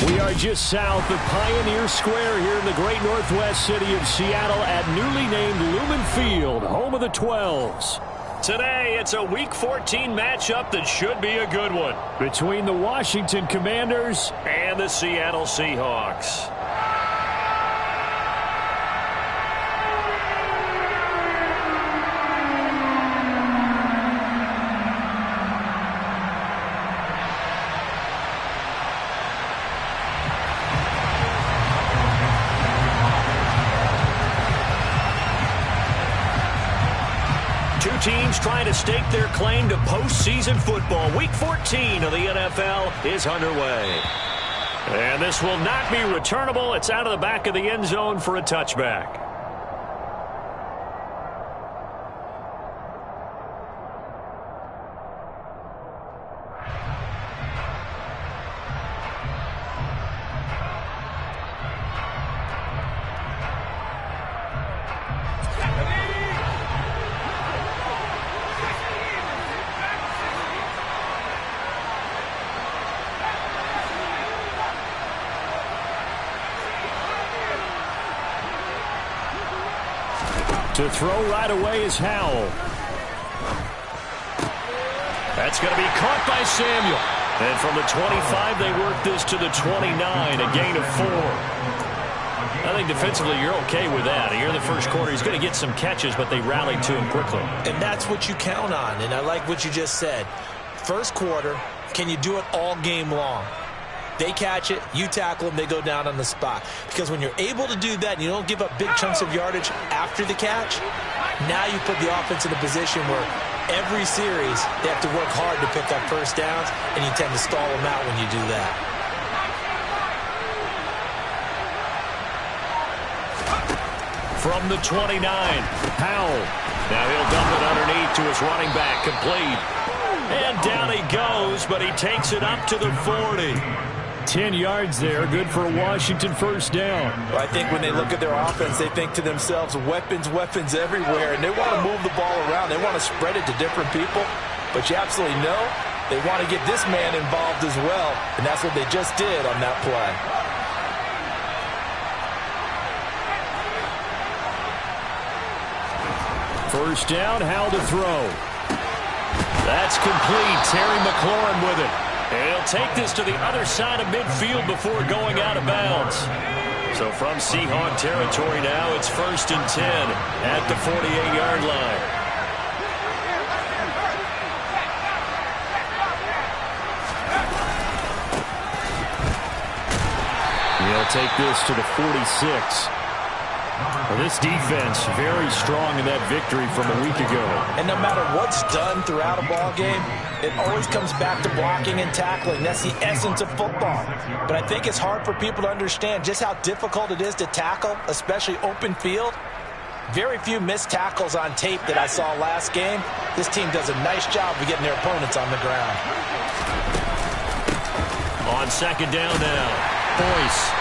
We are just south of Pioneer Square here in the great northwest city of Seattle at newly named Lumen Field, home of the 12s. Today, it's a Week 14 matchup that should be a good one between the Washington Commanders and the Seattle Seahawks. Two teams trying to stake their claim to postseason football. Week 14 of the NFL is underway. And this will not be returnable. It's out of the back of the end zone for a touchback. To throw right away is Howell. That's going to be caught by Samuel. And from the 25, they work this to the 29, a gain of 4. I think defensively you're okay with that. Here in the first quarter, he's going to get some catches, but they rallied to him quickly. And that's what you count on, and I like what you just said. First quarter, can you do it all game long? They catch it, you tackle them, they go down on the spot. Because when you're able to do that and you don't give up big chunks of yardage after the catch, now you put the offense in a position where every series they have to work hard to pick up first downs, and you tend to stall them out when you do that. From the 29, Howell. Now he'll dump it underneath to his running back, complete. And down he goes, but he takes it up to the 40. 10 yards there, good for a Washington first down. Well, I think when they look at their offense, they think to themselves, weapons, weapons everywhere, and they want to move the ball around. They want to spread it to different people, but you absolutely know they want to get this man involved as well, and that's what they just did on that play. First down, Howell to throw. That's complete. Terry McLaurin with it. And he'll take this to the other side of midfield before going out of bounds. So from Seahawk territory now, it's 1st and 10 at the 48-yard line. He'll take this to the 46. Well, this defense very strong in that victory from a week ago. And no matter what's done throughout a ball game, it always comes back to blocking and tackling. That's the essence of football. But I think it's hard for people to understand just how difficult it is to tackle, especially open field. Very few missed tackles on tape that I saw last game. This team does a nice job of getting their opponents on the ground. On second down now, Boyce.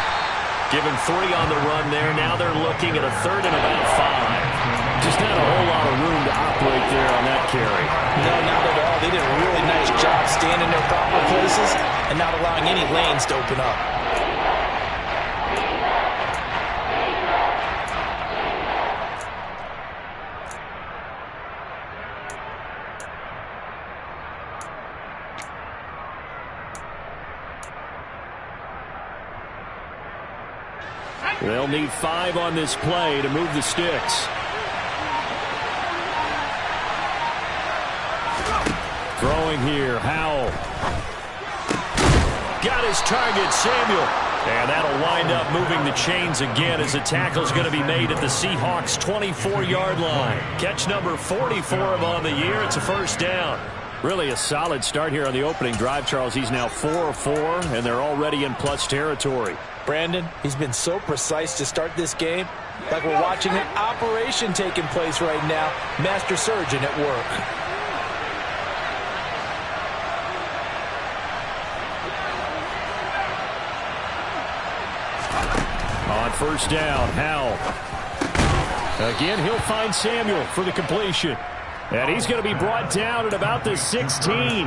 Given 3 on the run there. Now they're looking at a 3rd and about 5. Just not a whole lot of room to operate there on that carry. No, not at all. They did a really nice job staying in their proper places and not allowing any lanes to open up. They'll need 5 on this play to move the sticks. Throwing here, Howell. Got his target, Samuel. And that'll wind up moving the chains again as the tackle's going to be made at the Seahawks' 24-yard line. Catch number 44 of on the year. It's a first down. Really a solid start here on the opening drive, Charles. He's now 4 of 4, and they're already in plus territory. Brandon, he's been so precise to start this game. Like we're watching an operation taking place right now. Master surgeon at work. On first down, Howell. Again, he'll find Samuel for the completion. And he's going to be brought down at about the 16.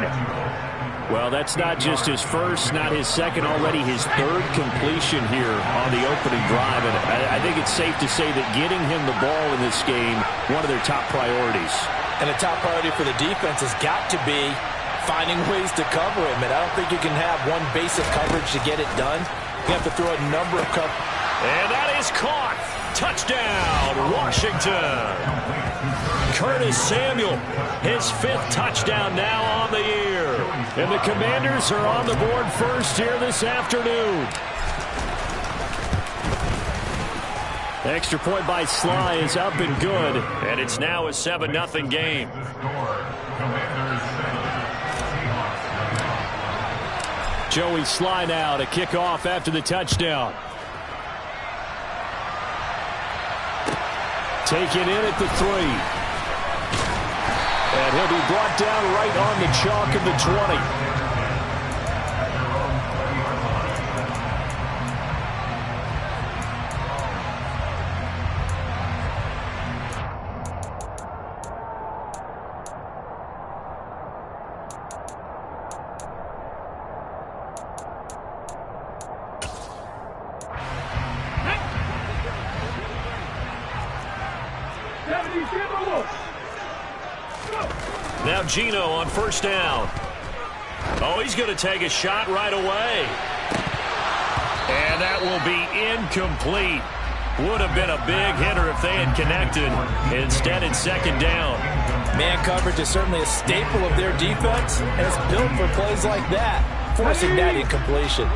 Well, that's not just his first, not his second, already his third completion here on the opening drive. And I think it's safe to say that getting him the ball in this game, one of their top priorities. And a top priority for the defense has got to be finding ways to cover him. And I don't think you can have one basic coverage to get it done. You have to throw a number of coverage. And that is caught. Touchdown, Washington. Curtis Samuel, his 5th touchdown now on the year. And the Commanders are on the board first here this afternoon. Extra point by Sly is up and good. And it's now a 7-0 game. Joey Sly now to kick off after the touchdown. Taken in at the 3. And he'll be brought down right on the chalk of the 20. Now Gino on first down. Oh, he's going to take a shot right away. And that will be incomplete. Would have been a big hitter if they had connected. Instead, it's second down. Man coverage is certainly a staple of their defense, and it's built for plays like that, forcing that incompletion.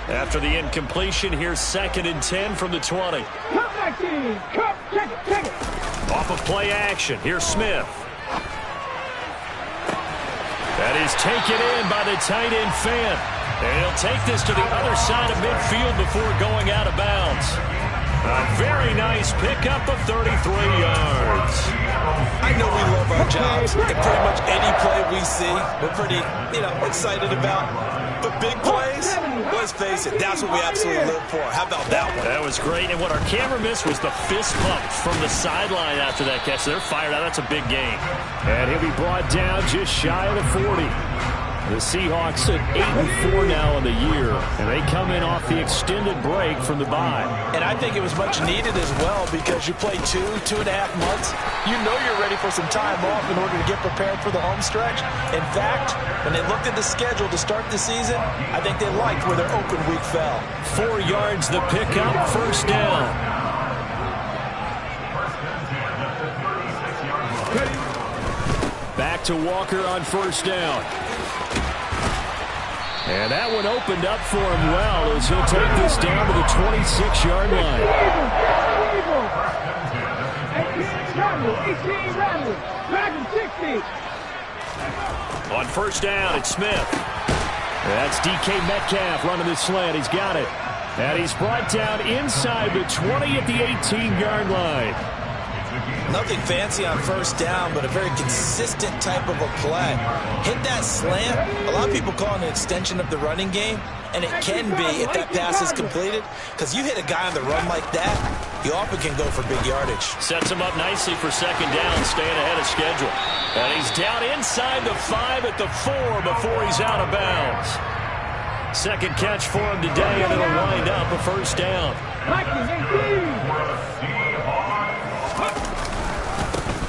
After the incompletion, here's 2nd and 10 from the 20. Off of play action, here's Smith. That is taken in by the tight end Fant. And he'll take this to the other side of midfield before going out of bounds. A very nice pickup of 33 yards. I know we love our jobs, and pretty much any play we see, we're pretty, excited about. But big plays, let's face it, that's what we absolutely live for. How about that one? That was great. And what our camera missed was the fist pump from the sideline after that catch. They're fired out. That's a big game. And he'll be brought down just shy of the 40. The Seahawks at 8-4 now in the year, and they come in off the extended break from the bye. And I think it was much needed as well because you play 2.5 months. You know you're ready for some time off in order to get prepared for the home stretch. In fact, when they looked at the schedule to start the season, I think they liked where their open week fell. 4 yards the pickup, first down. Back to Walker on first down. And that one opened up for him well as he'll take this down to the 26-yard line. On first down, it's Smith. That's DK Metcalf running the slant. He's got it. And he's brought down inside the 20 at the 18-yard line. Nothing fancy on first down, but a very consistent type of a play. Hit that slant. A lot of people call it an extension of the running game, and it can be if that pass is completed, because you hit a guy on the run like that, you often can go for big yardage. Sets him up nicely for second down, staying ahead of schedule. And he's down inside the 5 at the 4 before he's out of bounds. Second catch for him today, and it'll wind up a first down.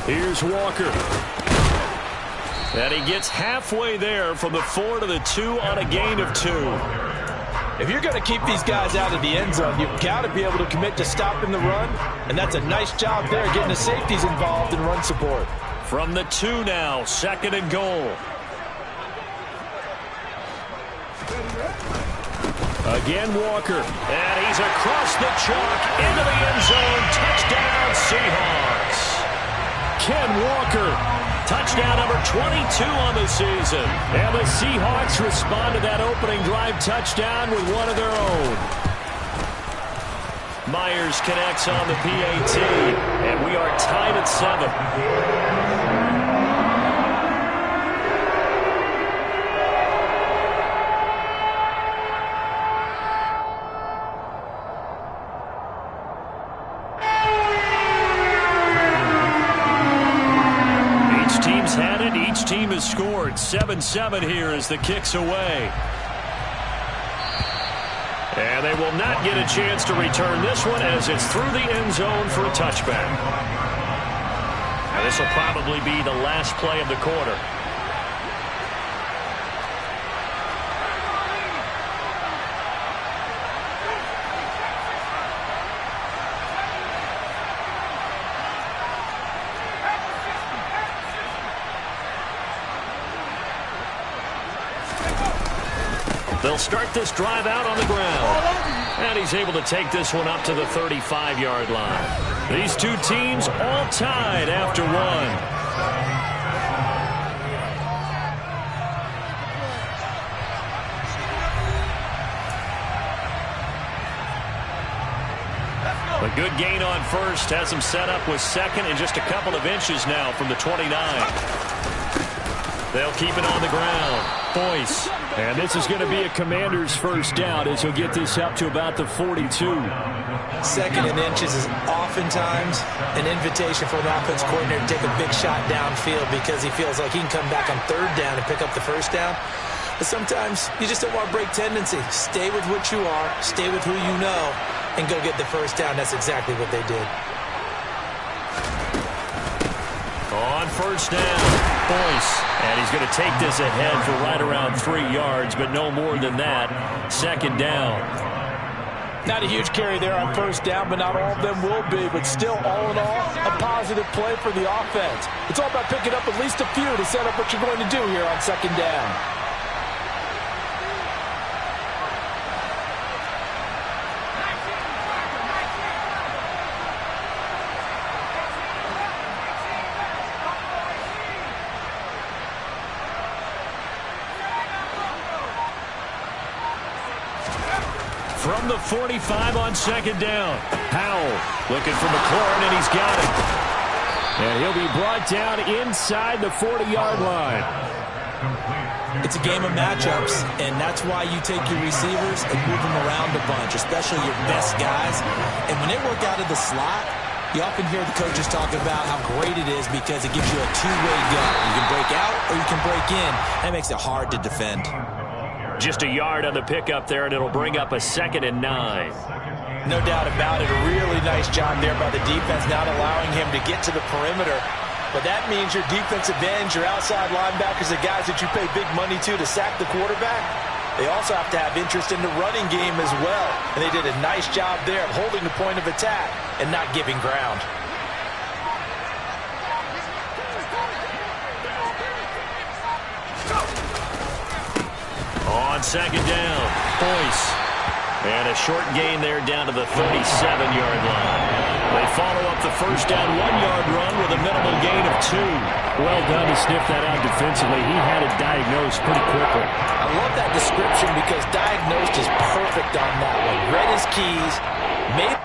Here's Walker. And he gets halfway there from the 4 to the 2 on a gain of 2. If you're going to keep these guys out of the end zone, you've got to be able to commit to stopping the run, and that's a nice job there, getting the safeties involved in run support. From the 2 now, 2nd and goal. Again, Walker. And he's across the chalk into the end zone. Touchdown, Seahawks. Ken Walker, touchdown number 22 on the season. And the Seahawks respond to that opening drive touchdown with one of their own. Myers connects on the PAT, and we are tied at 7. Each team has scored. short. 7-7 here as the kick's away. And they will not get a chance to return this one as it's through the end zone for a touchback. And this will probably be the last play of the quarter. They'll start this drive out on the ground. And he's able to take this one up to the 35-yard line. These two teams all tied after one. A good gain on first has him set up with second and just a couple of inches now from the 29. They'll keep it on the ground. Boyce. And this is going to be a Commander's first down as he'll get this up to about the 42. Second and inches is oftentimes an invitation for an offense coordinator to take a big shot downfield because he feels like he can come back on third down and pick up the first down. But sometimes you just don't want to break tendency. Stay with what you are, stay with who you know, and go get the first down. That's exactly what they did. On first down. Boyce, and he's going to take this ahead for right around 3 yards, but no more than that. Second down. Not a huge carry there on first down, but not all of them will be. But still, all in all, a positive play for the offense. It's all about picking up at least a few to set up what you're going to do here on second down. From the 45 on second down. Powell looking for McLaurin, and he's got it. And he'll be brought down inside the 40-yard line. It's a game of matchups, and that's why you take your receivers and move them around a bunch, especially your best guys. And when they work out of the slot, you often hear the coaches talk about how great it is because it gives you a two-way gun. You can break out or you can break in. That makes it hard to defend. Just a yard on the pickup there, and it'll bring up a 2nd and 9. No doubt about it. A really nice job there by the defense, not allowing him to get to the perimeter. But that means your defensive ends, your outside linebackers, the guys that you pay big money to sack the quarterback, they also have to have interest in the running game as well. And they did a nice job there of holding the point of attack and not giving ground. On second down, Boyce. And a short gain there down to the 37-yard line. They follow up the first down 1-yard run with a minimal gain of 2. Well done to sniff that out defensively. He had it diagnosed pretty quickly. I love that description because diagnosed is perfect on that one. Read his keys, made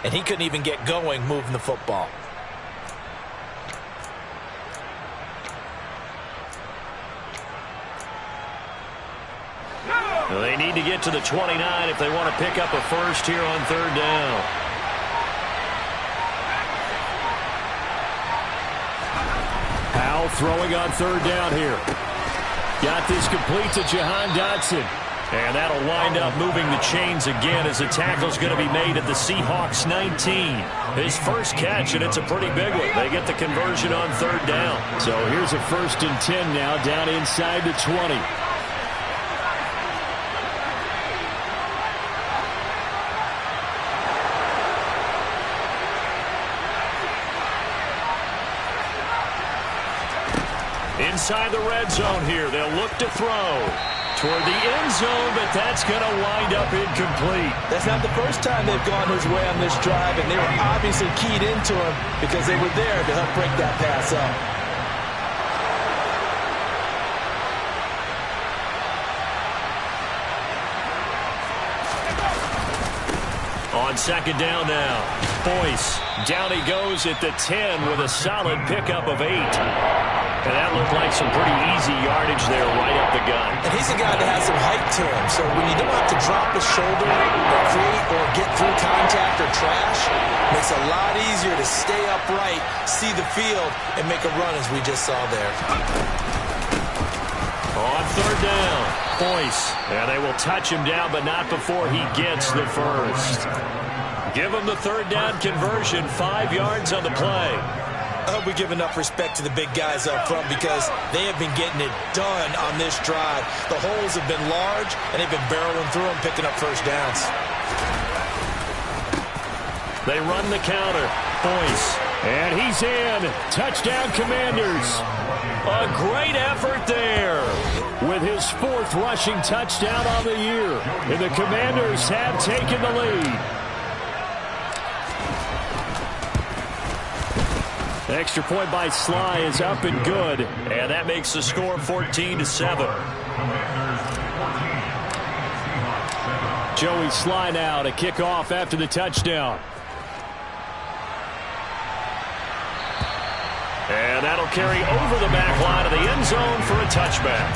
and he couldn't even get going moving the football. They need to get to the 29 if they want to pick up a first here on third down. Powell throwing on third down here. Got this complete to Jahan Dotson. And that'll wind up moving the chains again as the tackle's going to be made at the Seahawks 19. His first catch, and it's a pretty big one. They get the conversion on third down. So here's a 1st and 10 now down inside the 20. Inside the red zone here, they'll look to throw toward the end zone, but that's going to wind up incomplete. That's not the first time they've gone his way on this drive, and they were obviously keyed into him because they were there to help break that pass up. On second down now, Boyce. Down he goes at the 10 with a solid pickup of 8. And that looked like some pretty easy yardage there right up the gut. And he's a guy that has some height to him, so when you don't have to drop his shoulder or create or get through contact or trash, it makes it a lot easier to stay upright, see the field, and make a run as we just saw there. On third down, Boyce. And they will touch him down, but not before he gets the first. Give him the third down conversion, 5 yards on the play. I hope we give enough respect to the big guys up front because they have been getting it done on this drive. The holes have been large, and they've been barreling through them, picking up first downs. They run the counter. Boyce. And he's in. Touchdown, Commanders. A great effort there with his 4th rushing touchdown on the year. And the Commanders have taken the lead. Extra point by Sly is up and good. And that makes the score 14-7. Joey Sly now to kick off after the touchdown. And that'll carry over the back line of the end zone for a touchback.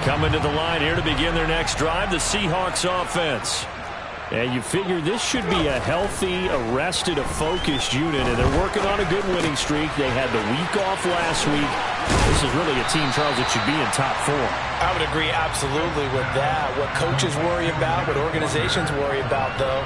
Coming to the line here to begin their next drive, the Seahawks offense. And you figure this should be a healthy, arrested, a focused unit, and they're working on a good winning streak. They had the week off last week. This is really a team, Charles, that should be in top 4. I would agree absolutely with that. What coaches worry about, what organizations worry about, though,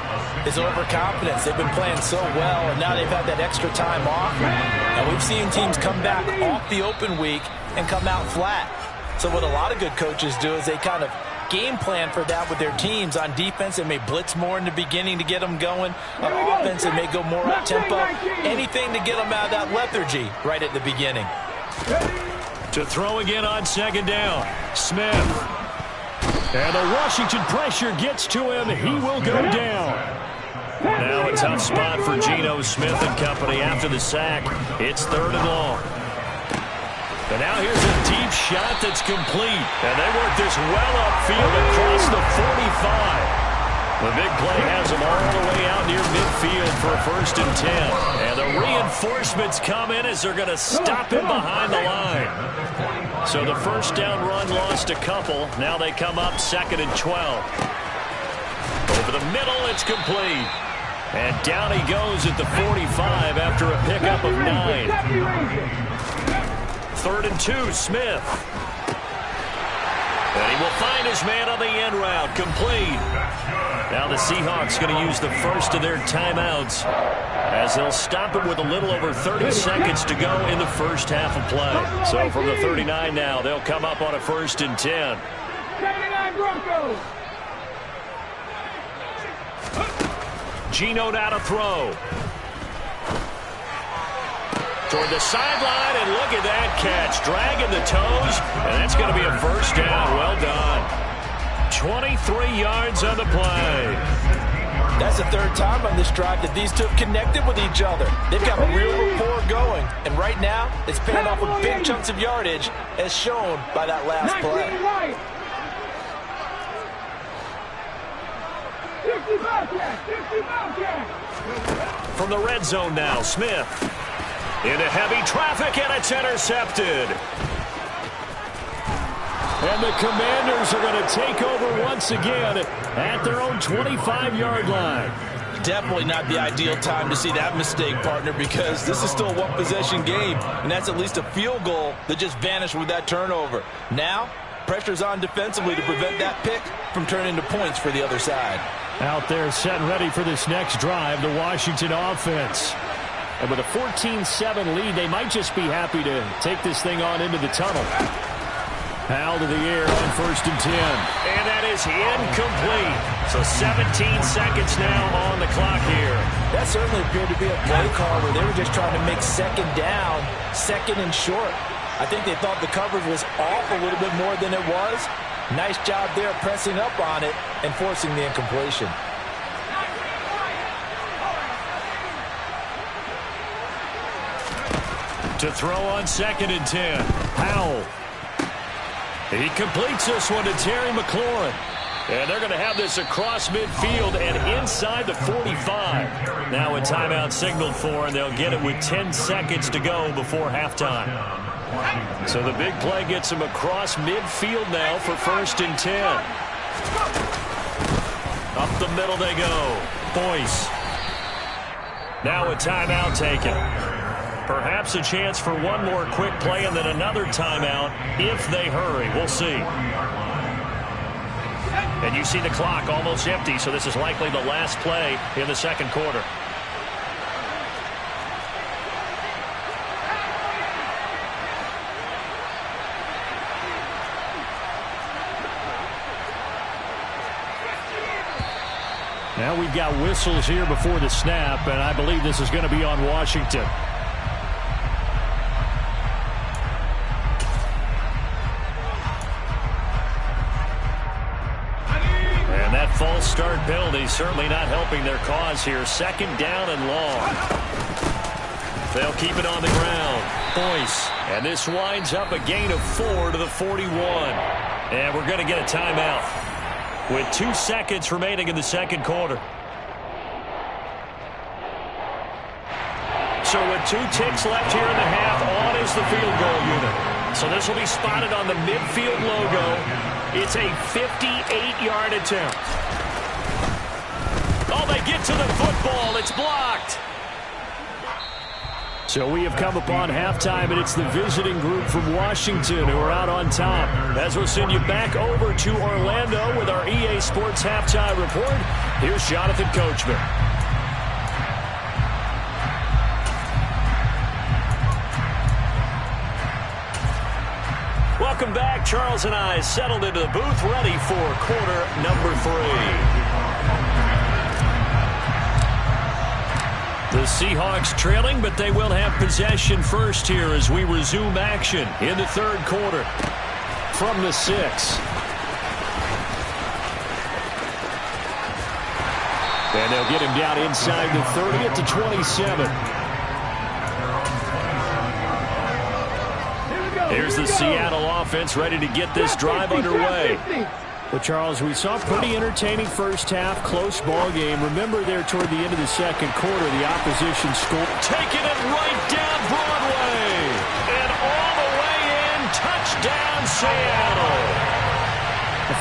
is overconfidence. They've been playing so well, and now they've had that extra time off. And we've seen teams come back off the open week and come out flat. So what a lot of good coaches do is they kind of game plan for that with their teams. On defense, they may blitz more in the beginning to get them going. On offense, they may go more up-tempo. Anything to get them out of that lethargy right at the beginning. To throw again on second down, Smith. And the Washington pressure gets to him. He will go down. Now a tough spot for Geno Smith and company after the sack. It's 3rd and long. And now here's a deep shot that's complete. And they work this well upfield across the 45. The big play has them all the way out near midfield for a 1st and 10. And the reinforcements come in as they're going to stop him behind the line. So the first down run lost a couple. Now they come up 2nd and 12. Over the middle, it's complete. And down he goes at the 45 after a pickup of 9. 3rd and 2, Smith. And he will find his man on the end route, complete. Now the Seahawks going to use the first of their timeouts as they'll stop it with a little over 30 seconds to go in the first half of play. So from the 39 now, they'll come up on a 1st and 10. 39 Broncos. Geno now to throw. Toward the sideline, and look at that catch. Dragging the toes, and that's going to be a first down. Well done. 23 yards on the play. That's the 3rd time on this drive that these two have connected with each other. They've got a real rapport going, and right now it's paying off with big chunks of yardage as shown by that last play. From the red zone now, Smith. Into heavy traffic, and it's intercepted. And the Commanders are going to take over once again at their own 25-yard line. Definitely not the ideal time to see that mistake, partner, because this is still a one-possession game, and that's at least a field goal that just vanished with that turnover. Now, pressure's on defensively to prevent that pick from turning into points for the other side. Out there set and ready for this next drive, the Washington offense. And with a 14-7 lead, they might just be happy to take this thing on into the tunnel. Howell to the air on 1st and 10. And that is incomplete. So 17 seconds now on the clock here. That certainly appeared to be a play call where they were just trying to make second down, second and short. I think they thought the coverage was off a little bit more than it was. Nice job there pressing up on it and forcing the incompletion. To throw on 2nd and 10. Howell. He completes this one to Terry McLaurin. And they're going to have this across midfield and inside the 45. Now a timeout signaled for, and they'll get it with 10 seconds to go before halftime. So the big play gets them across midfield now for 1st and 10. Up the middle they go. Boyce. Now a timeout taken. Perhaps a chance for one more quick play and then another timeout if they hurry. We'll see. And you see the clock almost empty, so this is likely the last play in the second quarter. Now we've got whistles here before the snap, and I believe this is going to be on Washington. False start penalty certainly not helping their cause here. 2nd down and long. They'll keep it on the ground. Boyce. And this winds up a gain of 4 to the 41. And we're going to get a timeout with 2 seconds remaining in the second quarter. So with 2 ticks left here in the half, on is the field goal unit. So this will be spotted on the midfield logo. It's a 58-yard attempt. Oh, they get to the football. It's blocked. So we have come upon halftime, and it's the visiting group from Washington who are out on top. As we'll send you back over to Orlando with our EA Sports Halftime Report, here's Jonathan Coachman. Welcome back. Charles and I settled into the booth, ready for quarter number 3. The Seahawks trailing, but they will have possession first here as we resume action in the third quarter. From the 6. And they'll get him down inside the 30 at the 27. Here's the Seattle offense ready to get this drive underway. Well, Charles, we saw a pretty entertaining first half, close ball game. Remember there toward the end of the second quarter, the opposition scored. Taking it right down Broadway. And all the way in, touchdown Seattle.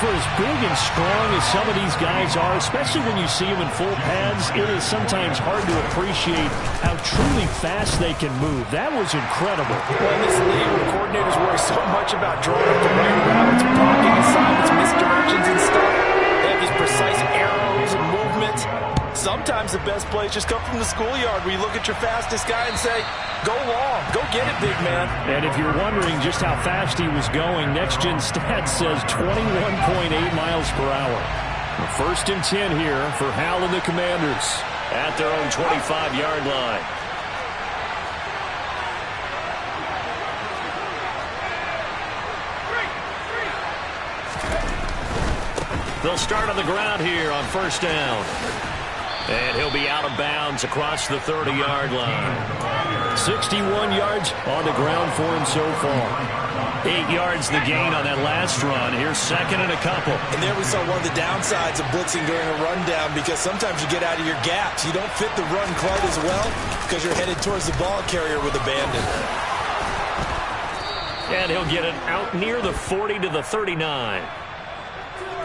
For as big and strong as some of these guys are, especially when you see them in full pads, it is sometimes hard to appreciate how truly fast they can move. That was incredible. Well, in this league, where coordinators worry so much about drawing up the right routes, blocking assignments, misdirections and stuff, they have these precise arrows and movements. Sometimes the best plays just come from the schoolyard where you look at your fastest guy and say, go long, go get it, big man. And if you're wondering just how fast he was going, Next Gen Stats says 21.8 miles per hour. 1st and 10 here for Howell and the Commanders at their own 25-yard line. They'll start on the ground here on 1st down. And he'll be out of bounds across the 30-yard line. 61 yards on the ground for him so far. 8 yards the gain on that last run. Here's second and a couple. And there we saw one of the downsides of blitzing during a rundown, because sometimes you get out of your gaps. You don't fit the run quite as well because you're headed towards the ball carrier with abandon. And he'll get it out near the 40 to the 39.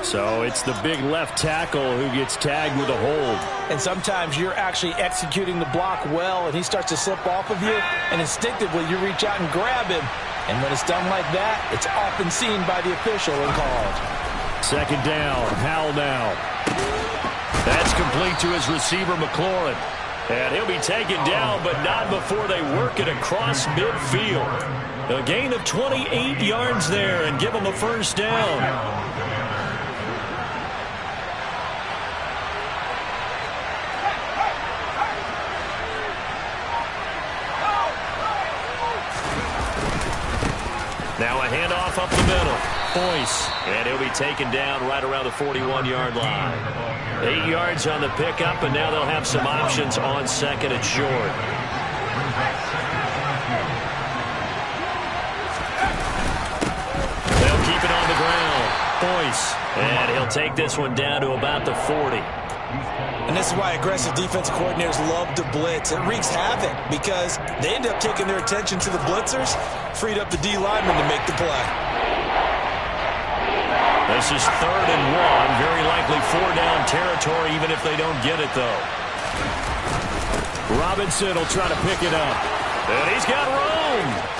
So it's the big left tackle who gets tagged with a hold. And sometimes you're actually executing the block well, and he starts to slip off of you, and instinctively you reach out and grab him. And when it's done like that, it's often seen by the official and called. Second down, Howell now. That's complete to his receiver, McLaurin. And he'll be taken down, but not before they work it across midfield. A gain of 28 yards there and give him a first down. Now a handoff up the middle. Boyce. And he'll be taken down right around the 41-yard line. 8 yards on the pickup, and now they'll have some options on second and short. They'll keep it on the ground. Boyce. And he'll take this one down to about the 40. And this is why aggressive defensive coordinators love to blitz. It wreaks havoc because they end up taking their attention to the blitzers, freed up the D lineman to make the play. This is 3rd and 1. Very likely 4-down territory, even if they don't get it, though. Robinson will try to pick it up. And he's got room.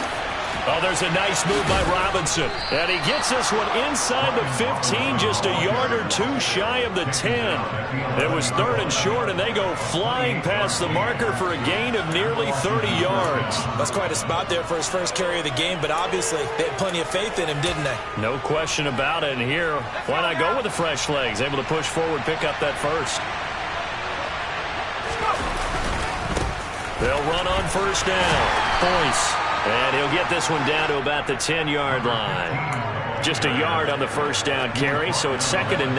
Oh, there's a nice move by Robinson. And he gets this one inside the 15, just a yard or two shy of the 10. It was 3rd and short, and they go flying past the marker for a gain of nearly 30 yards. That's quite a spot there for his first carry of the game, but obviously they had plenty of faith in him, didn't they? No question about it. And here, why not go with the fresh legs? Able to push forward, pick up that first. They'll run on first down. Boyce. And he'll get this one down to about the 10-yard line. Just a yard on the first down carry, so it's 2nd and 9.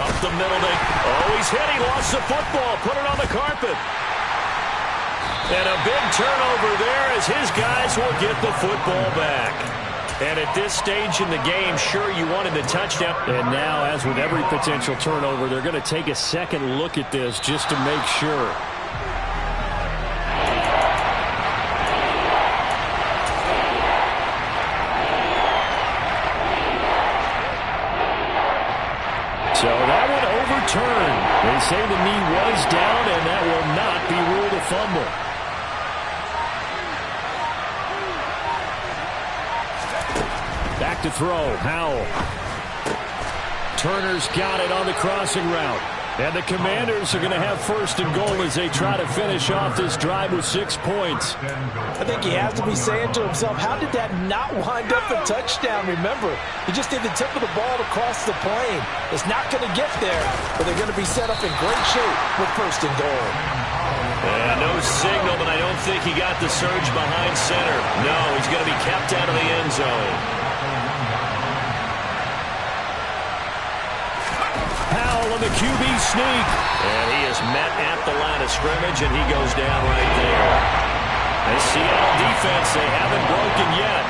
Up the middle. Oh, he's hit. He lost the football. Put it on the carpet. And a big turnover there as his guys will get the football back. And at this stage in the game, sure, you wanted the touchdown. And now, as with every potential turnover, they're going to take a second look at this just to make sure. So that one overturned. They say the knee was down, and that will not be ruled a fumble. Back to throw, Howell. Turner's got it on the crossing route. And the Commanders are going to have 1st and goal as they try to finish off this drive with 6 points. I think he has to be saying to himself, how did that not wind up a touchdown? Remember, he just did the tip of the ball to cross the plane. It's not going to get there, but they're going to be set up in great shape with 1st and goal. And no signal, but I don't think he got the surge behind center. No, he's going to be kept out of the end zone. On the QB sneak. And he is met at the line of scrimmage, and he goes down right there. The Seattle defense, they haven't broken yet.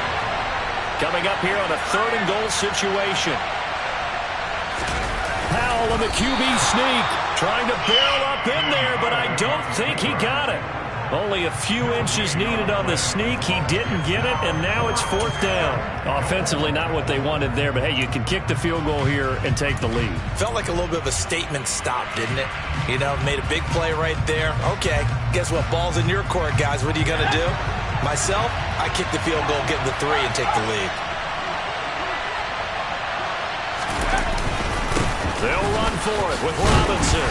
Coming up here on a 3rd and goal situation. Howell on the QB sneak. Trying to barrel up in there, but I don't think he got it. Only a few inches needed on the sneak. He didn't get it, and now it's 4th down. Offensively, not what they wanted there, but hey, you can kick the field goal here and take the lead. Felt like a little bit of a statement stop, didn't it? You know, made a big play right there. Okay, guess what? Ball's in your court, guys. What are you going to do? Myself, I kick the field goal, get the 3, and take the lead. They'll run for it with Robinson.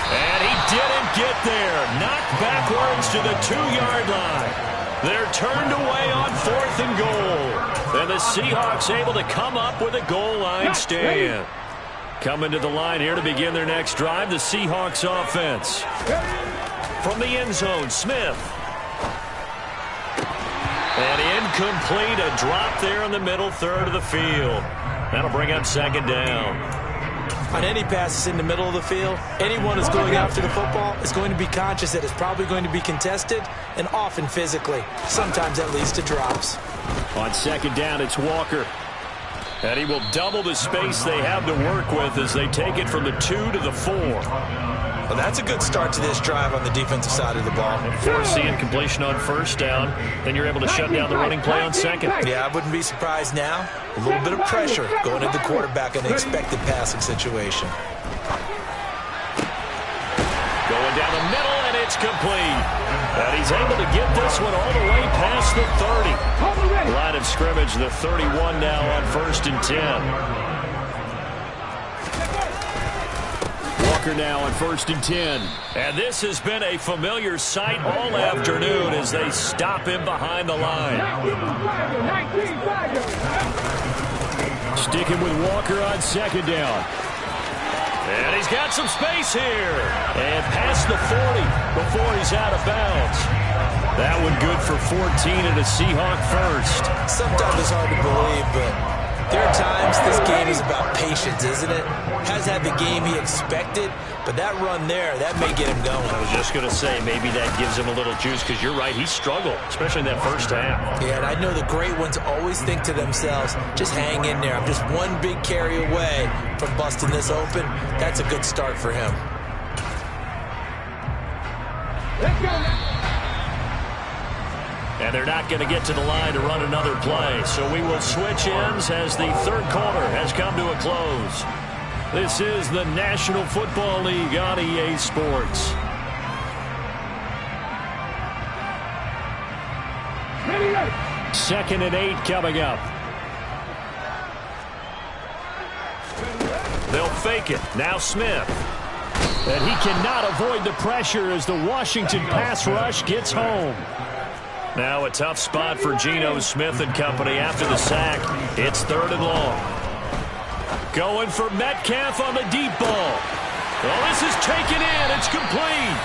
And he didn't get there. Knocked backwards to the 2-yard line. They're turned away on 4th and goal. And the Seahawks able to come up with a goal line stand. Coming to the line here to begin their next drive, the Seahawks offense. From the end zone, Smith. And incomplete, a drop there in the middle third of the field. That'll bring up second down. On any passes in the middle of the field, anyone who's going after the football is going to be conscious that it's probably going to be contested and often physically. Sometimes that leads to drops. On second down, it's Walker. And he will double the space they have to work with as they take it from the 2 to the 4. Well, that's a good start to this drive on the defensive side of the ball. Force the incompletion on first down. Then you're able to shut down the running play on second. Yeah, I wouldn't be surprised now. A little bit of pressure going into the quarterback in an expected passing situation. Going down the middle, and it's complete. And he's able to get this one all the way past the 30. Line of scrimmage, the 31 now on 1st and 10. Walker now on 1st and 10. And this has been a familiar sight all afternoon as they stop him behind the line. Sticking with Walker on second down. And he's got some space here. And past the 40 before he's out of bounds. That one good for 14 and a Seahawk first. Sometimes it's hard to believe, but there are times this game is about patience, isn't it? Has had the game he expected, but that run there, that may get him going. I was just going to say, maybe that gives him a little juice, because you're right, he struggled, especially in that first half. Yeah, and I know the great ones always think to themselves, just hang in there. I'm just one big carry away from busting this open. That's a good start for him. Let's go now. And they're not going to get to the line to run another play. So we will switch ends as the third quarter has come to a close. This is the National Football League on EA Sports. Second and 8 coming up. They'll fake it. Now Smith. And he cannot avoid the pressure as the Washington pass rush gets home. Now a tough spot for Geno Smith and company after the sack. It's 3rd and long. Going for Metcalf on the deep ball. Well, this is taken in. It's complete.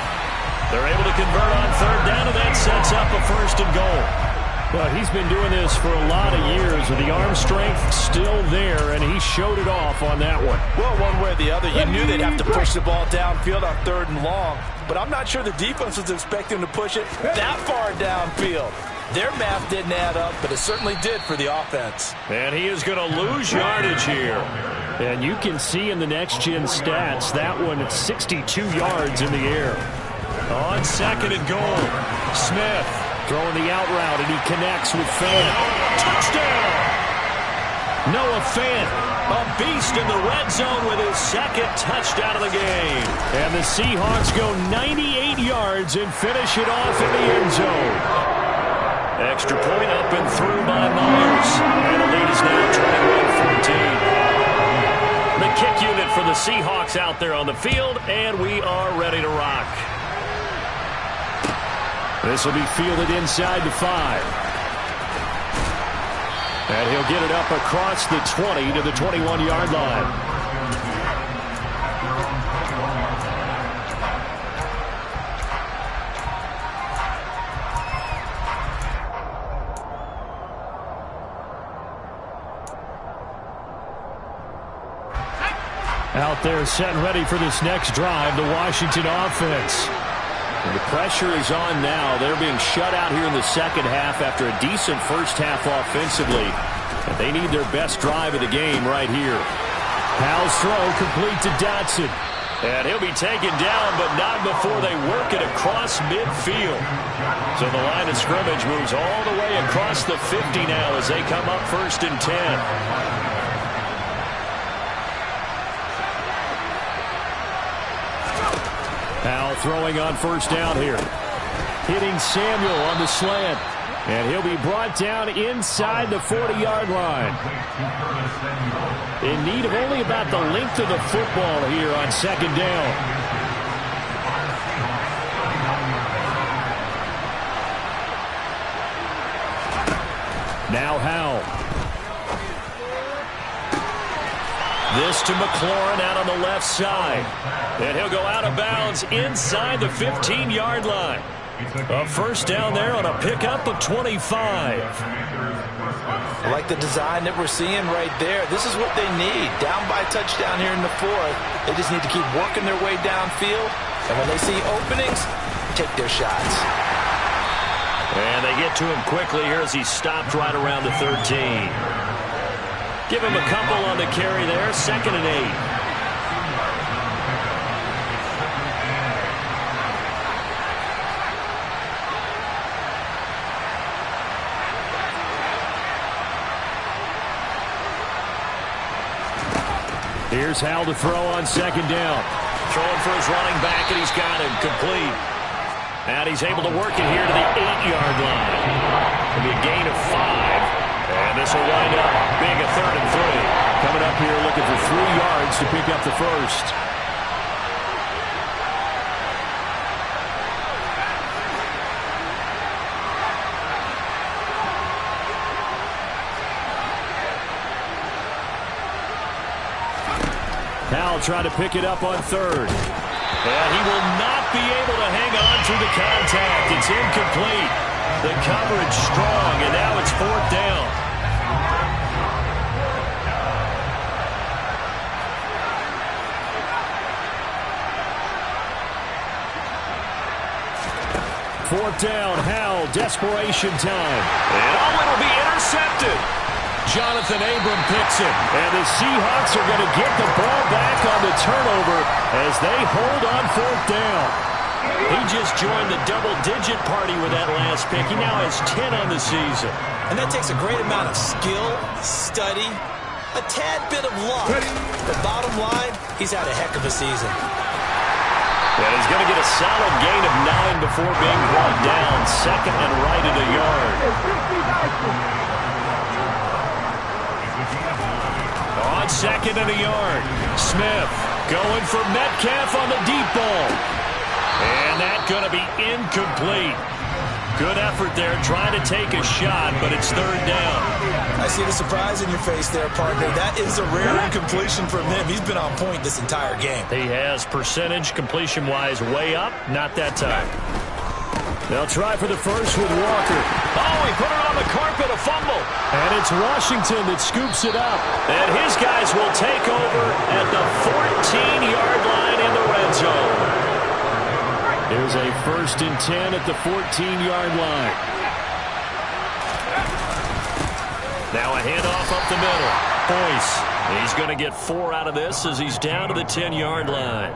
They're able to convert on 3rd down, and that sets up a 1st and goal. Well, he's been doing this for a lot of years with the arm strength still there, and he showed it off on that one. Well, one way or the other, you knew they'd have to push the ball downfield on 3rd and long, but I'm not sure the defense was expecting to push it that far downfield. Their math didn't add up, but it certainly did for the offense. And he is going to lose yardage here. And you can see in the next-gen stats, that one at 62 yards in the air. On 2nd and goal, Smith throwing the out route, and he connects with Fant. Touchdown! Noah Fant, a beast in the red zone with his 2nd touchdown of the game. And the Seahawks go 98 yards and finish it off in the end zone. Extra point up and through by Myers. And the lead is now 21-14. The kick unit for the Seahawks out there on the field, and we are ready to rock. This will be fielded inside the 5. And he'll get it up across the 20 to the 21-yard line. Out there set and ready for this next drive, the Washington offense. And the pressure is on now. They're being shut out here in the second half after a decent first half offensively. And they need their best drive of the game right here. Powell's throw complete to Dotson. And he'll be taken down, but not before they work it across midfield. So the line of scrimmage moves all the way across the 50 now as they come up 1st and 10. Powell throwing on 1st down here. Hitting Samuel on the slant. And he'll be brought down inside the 40-yard line. In need of only about the length of the football here on 2nd down. Now Howell. This to McLaurin out on the left side. And he'll go out of bounds inside the 15-yard line. A first down there on a pickup of 25. I like the design that we're seeing right there. This is what they need. Down by a touchdown here in the fourth. They just need to keep working their way downfield. And when they see openings, take their shots. And they get to him quickly here as he stopped right around the 13. Give him a couple on the carry there. 2nd and 8. Here's Hal to throw on 2nd down. Throwing for his running back, and he's got him complete. And he's able to work it here to the 8-yard line. It'll be a gain of 5. And this will wind up being a 3rd and 3. Coming up here looking for 3 yards to pick up the first. Hal trying to pick it up on 3rd. And he will not be able to hang on through the contact. It's incomplete. The coverage strong, and now it's 4th down. Fourth down, Hal, desperation time. And it'll be intercepted. Jonathan Abram picks it, and the Seahawks are going to get the ball back on the turnover as they hold on 4th down. He just joined the double-digit party with that last pick. He now has 10 on the season. And that takes a great amount of skill, study, a tad bit of luck. The bottom line, he's had a heck of a season. And he's going to get a solid gain of 9 before being brought down. 2nd and right at a yard. On 2nd and a yard, Smith going for Metcalf on the deep ball. And that's going to be incomplete. Good effort there, trying to take a shot, but it's 3rd down. I see the surprise in your face there, partner. That is a rare incompletion from him. He's been on point this entire game. He has percentage completion-wise way up, not that time. They'll try for the first with Walker. Oh, he put it on the carpet, a fumble. And it's Washington that scoops it up. And his guys will take over at the 14-yard line in the red zone. Here's a 1st and 10 at the 14-yard line. Now a handoff up the middle. Boyce, he's going to get 4 out of this as he's down to the 10-yard line.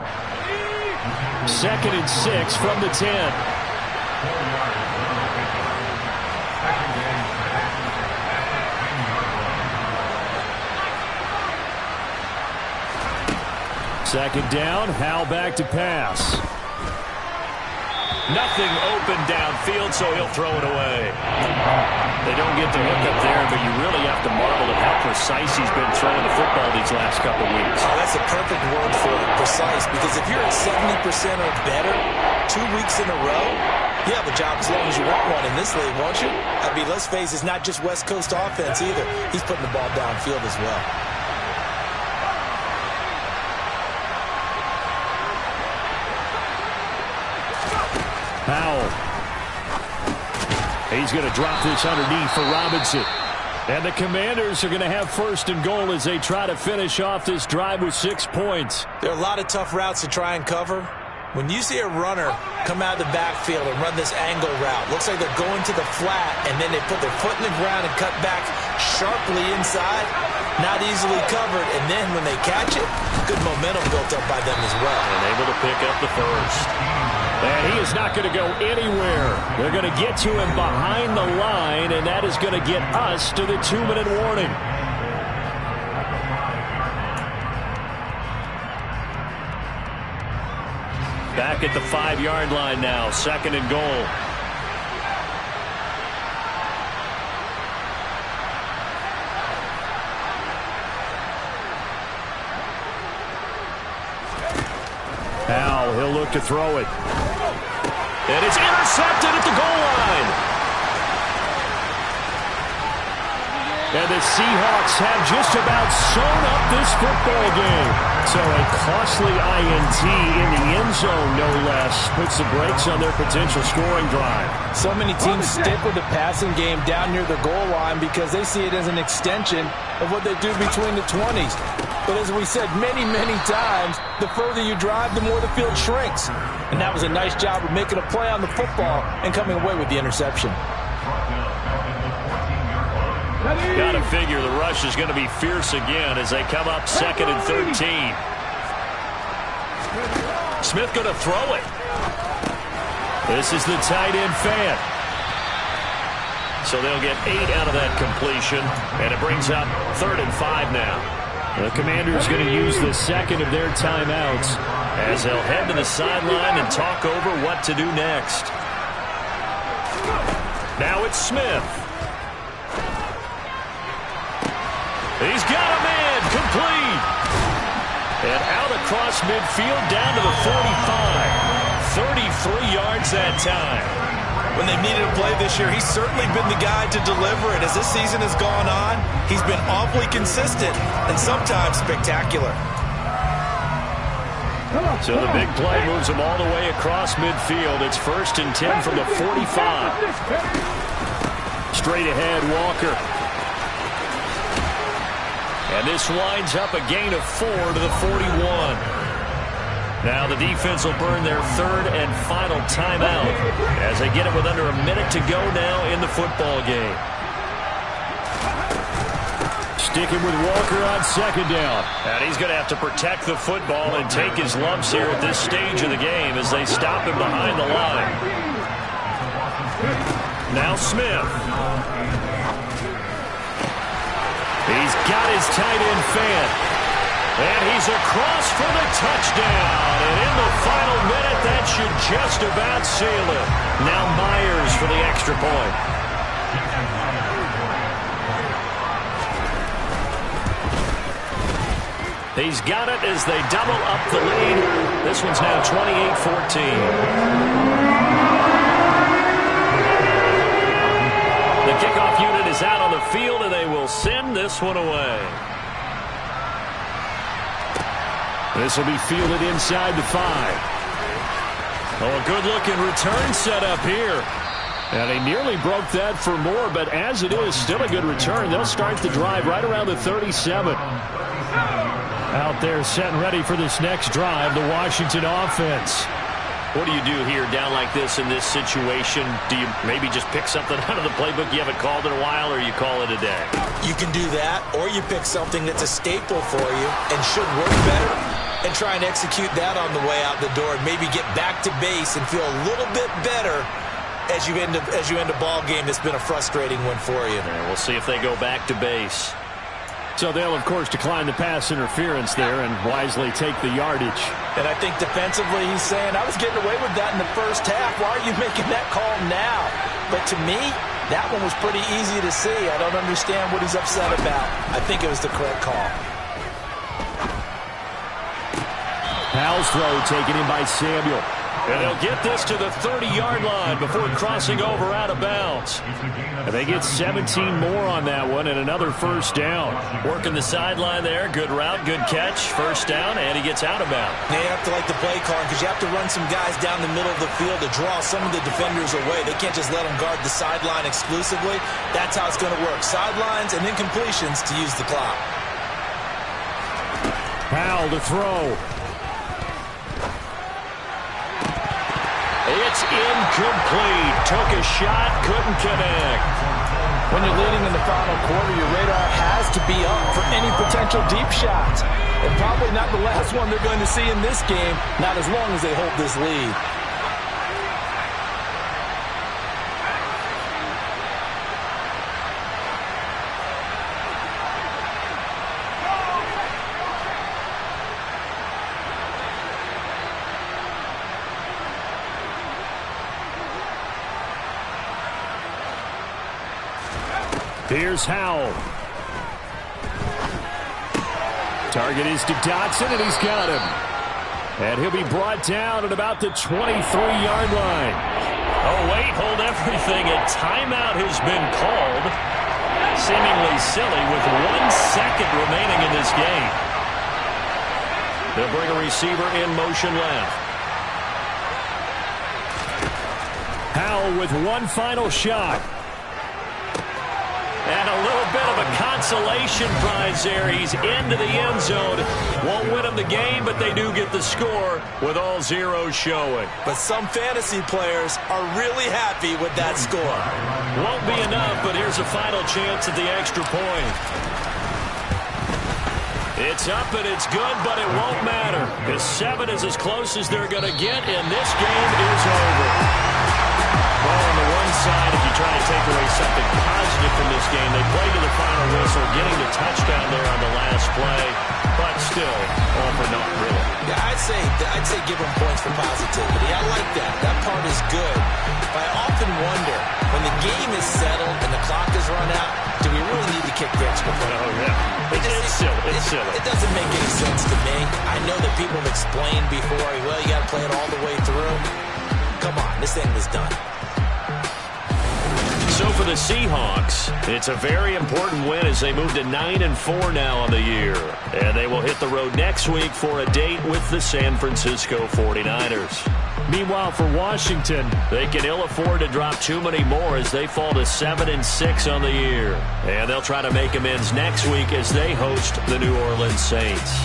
2nd and 6 from the 10. Second down, Hal back to pass. Nothing open downfield, so he'll throw it away. They don't get the hook up there, but you really have to marvel at how precise he's been throwing the football these last couple weeks. Oh, that's a perfect word for it, precise, because if you're at 70% or better 2 weeks in a row, you have a job as long as you want one in this league, won't you? I mean, let's face it, it's not just West Coast offense either. He's putting the ball downfield as well. Powell. He's going to drop this underneath for Robinson. And the Commanders are going to have 1st and goal as they try to finish off this drive with 6 points. There are a lot of tough routes to try and cover. When you see a runner come out of the backfield and run this angle route, looks like they're going to the flat, and then they put their foot in the ground and cut back sharply inside. Not easily covered, and then when they catch it, good momentum built up by them as well. And able to pick up the first. And he is not going to go anywhere. They're going to get to him behind the line, and that is going to get us to the 2-minute warning. Back at the 5-yard line now, 2nd and goal. Now he'll look to throw it. And it's intercepted at the goal line. And the Seahawks have just about sewn up this football game. So a costly INT in the end zone, no less, puts the brakes on their potential scoring drive. So many teams stick with the passing game down near the goal line because they see it as an extension of what they do between the 20s. But as we said many, many times, the further you drive, the more the field shrinks. And that was a nice job of making a play on the football and coming away with the interception. Got to figure the rush is going to be fierce again as they come up 2nd and 13. Smith going to throw it. This is the tight end fan. So they'll get 8 out of that completion, and it brings up 3rd and 5 now. The Commanders going to use the second of their timeouts as they'll head to the sideline and talk over what to do next. Now it's Smith. He's got a man, complete. And out across midfield, down to the 45. 33 yards that time. When they've needed a play this year, he's certainly been the guy to deliver it. As this season has gone on, he's been awfully consistent and sometimes spectacular. So the big play moves him all the way across midfield. It's 1st and 10 from the 45. Straight ahead, Walker. And this winds up a gain of 4 to the 41. Now the defense will burn their 3rd and final timeout as they get it with under a minute to go now in the football game. Sticking with Walker on 2nd down. And he's going to have to protect the football and take his lumps here at this stage of the game as they stop him behind the line. Now Smith. He's got his tight end fan. And he's across for the touchdown. And in the final minute, that should just about seal it. Now Myers for the extra point. He's got it as they double up the lead. This one's now 28-14. The kickoff unit is out on the field, and they will send this one away. This will be fielded inside the 5. Oh, a good-looking return set up here. And they nearly broke that for more, but as it is, still a good return. They'll start the drive right around the 37. Out there set and ready for this next drive, the Washington offense. What do you do here down like this in this situation? Do you maybe just pick something out of the playbook you haven't called in a while, or you call it a day? You can do that, or you pick something that's a staple for you and should work better and try and execute that on the way out the door and maybe get back to base and feel a little bit better as you end a ball game that's been a frustrating one for you. And we'll see if they go back to base. So they'll, of course, decline the pass interference there and wisely take the yardage. And I think defensively he's saying, I was getting away with that in the first half. Why are you making that call now? But to me, that one was pretty easy to see. I don't understand what he's upset about. I think it was the correct call. Powell's throw taken in by Samuel. And they'll get this to the 30-yard line before crossing over out of bounds. And they get 17 more on that one and another first down. Working the sideline there. Good route, good catch. First down, and he gets out of bounds. Now you have to like the play calling because you have to run some guys down the middle of the field to draw some of the defenders away. They can't just let them guard the sideline exclusively. That's how it's going to work. Sidelines and then completions to use the clock. Powell to throw. It's incomplete. Took a shot, couldn't connect. When you're leading in the final quarter, your radar has to be up for any potential deep shots. And probably not the last one they're going to see in this game, not as long as they hold this lead. Here's Howell. Target is to Dotson, and he's got him. And he'll be brought down at about the 23-yard line. Oh, wait, hold everything. A timeout has been called. Seemingly silly with 1 second remaining in this game. They'll bring a receiver in motion left. Howell with one final shot. And a little bit of a consolation prize there. He's into the end zone. Won't win them the game, but they do get the score with all zeros showing. But some fantasy players are really happy with that score. Won't be enough, but here's a final chance at the extra point. It's up and it's good, but it won't matter. This 7 is as close as they're going to get, and this game is over. Well, on the one side, if you try to take away something positive from this game, they played to the final whistle, getting the touchdown there on the last play, but still, all for naught, really. Yeah, I'd say give them points for positivity. I like that. That part is good. But I often wonder, when the game is settled and the clock is run out, do we really need to kick the extra point? Oh, yeah. It's silly. It's silly. It doesn't make any sense to me. I know that people have explained before, well, you got to play it all the way through. Come on, this thing was done. So for the Seahawks, it's a very important win as they move to 9-4 now on the year. And they will hit the road next week for a date with the San Francisco 49ers. Meanwhile, for Washington, they can ill afford to drop too many more as they fall to 7-6 on the year. And they'll try to make amends next week as they host the New Orleans Saints.